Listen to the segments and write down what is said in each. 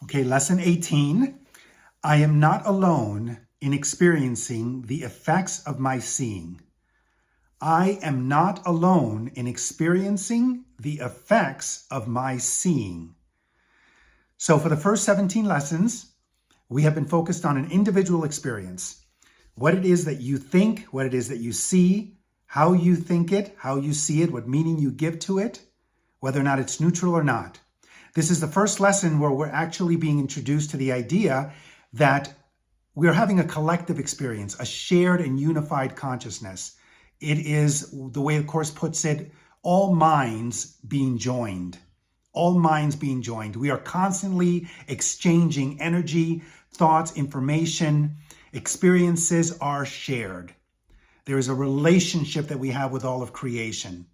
Okay, lesson 18. I am not alone in experiencing the effects of my seeing. I am not alone in experiencing the effects of my seeing. So for the first 17 lessons, we have been focused on an individual experience. What it is that you think, what it is that you see, how you think it, how you see it, what meaning you give to it, whether or not it's neutral or not. This is the first lesson where we're actually being introduced to the idea that we're having a collective experience, a shared and unified consciousness. It is, the way the Course puts it, all minds being joined. All minds being joined. We are constantly exchanging energy, thoughts, information. Experiences are shared. There is a relationship that we have with all of creation.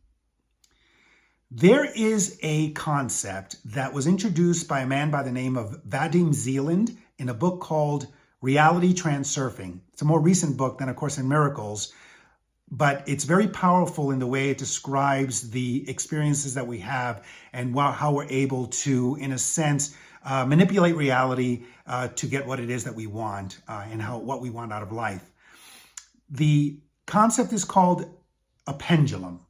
There is a concept that was introduced by a man by the name of Vadim Zeland in a book called Reality Transurfing. It's a more recent book than A Course in Miracles, but it's very powerful in the way it describes the experiences that we have and how we're able to, in a sense, manipulate reality to get what it is that we want and what we want out of life. The concept is called a pendulum.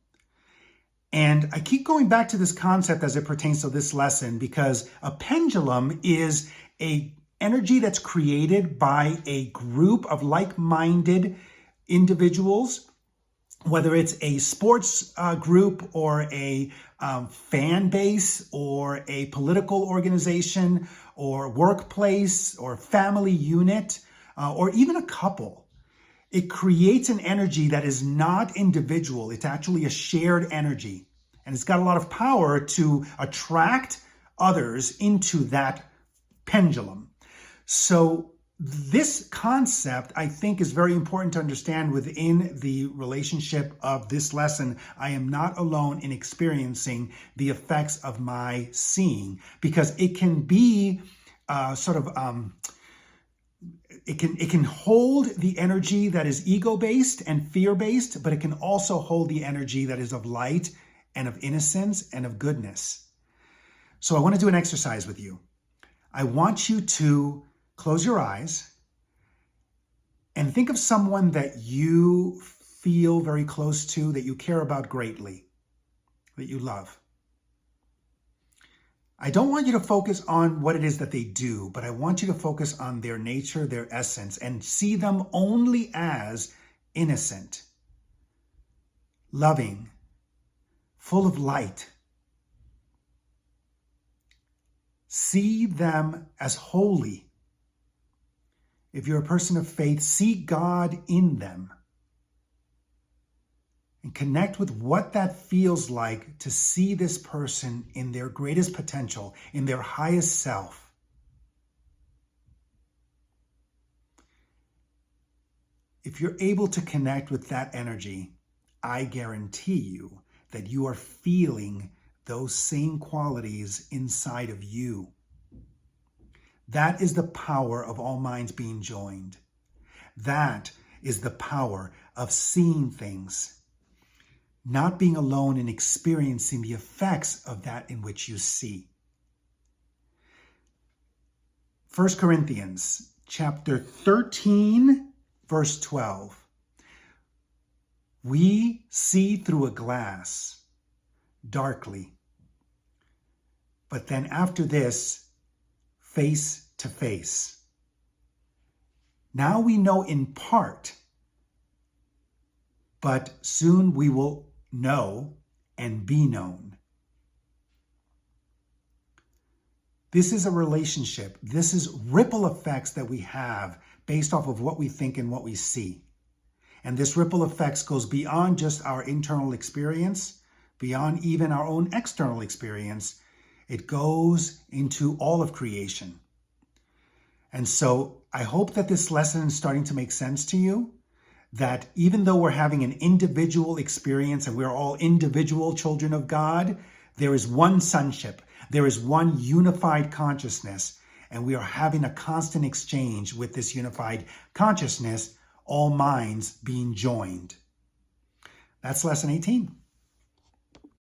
And I keep going back to this concept as it pertains to this lesson because a pendulum is an energy that's created by a group of like-minded individuals, whether it's a sports group or a fan base or a political organization or workplace or family unit or even a couple. It creates an energy that is not individual. It's actually a shared energy. And it's got a lot of power to attract others into that pendulum. So this concept, I think, is very important to understand within the relationship of this lesson. I am not alone in experiencing the effects of my seeing, because it can be it can hold the energy that is ego-based and fear-based, but it can also hold the energy that is of light and of innocence and of goodness. So I want to do an exercise with you. I want you to close your eyes and think of someone that you feel very close to, that you care about greatly, that you love. I don't want you to focus on what it is that they do, but I want you to focus on their nature, their essence, and see them only as innocent, loving, full of light. See them as holy. If you're a person of faith, see God in them. And connect with what that feels like to see this person in their greatest potential, in their highest self. If you're able to connect with that energy, I guarantee you that you are feeling those same qualities inside of you. That is the power of all minds being joined. That is the power of seeing things, not being alone in experiencing the effects of that in which you see. 1 Corinthians chapter 13, verse 12. We see through a glass, darkly, but then after this, face to face. Now we know in part, but soon we will know and be known. This is a relationship. This is ripple effects that we have based off of what we think and what we see. And this ripple effects goes beyond just our internal experience, beyond even our own external experience. It goes into all of creation. And so I hope that this lesson is starting to make sense to you, that even though we're having an individual experience and we're all individual children of God, there is one sonship, there is one unified consciousness, and we are having a constant exchange with this unified consciousness, all minds being joined. That's lesson 18.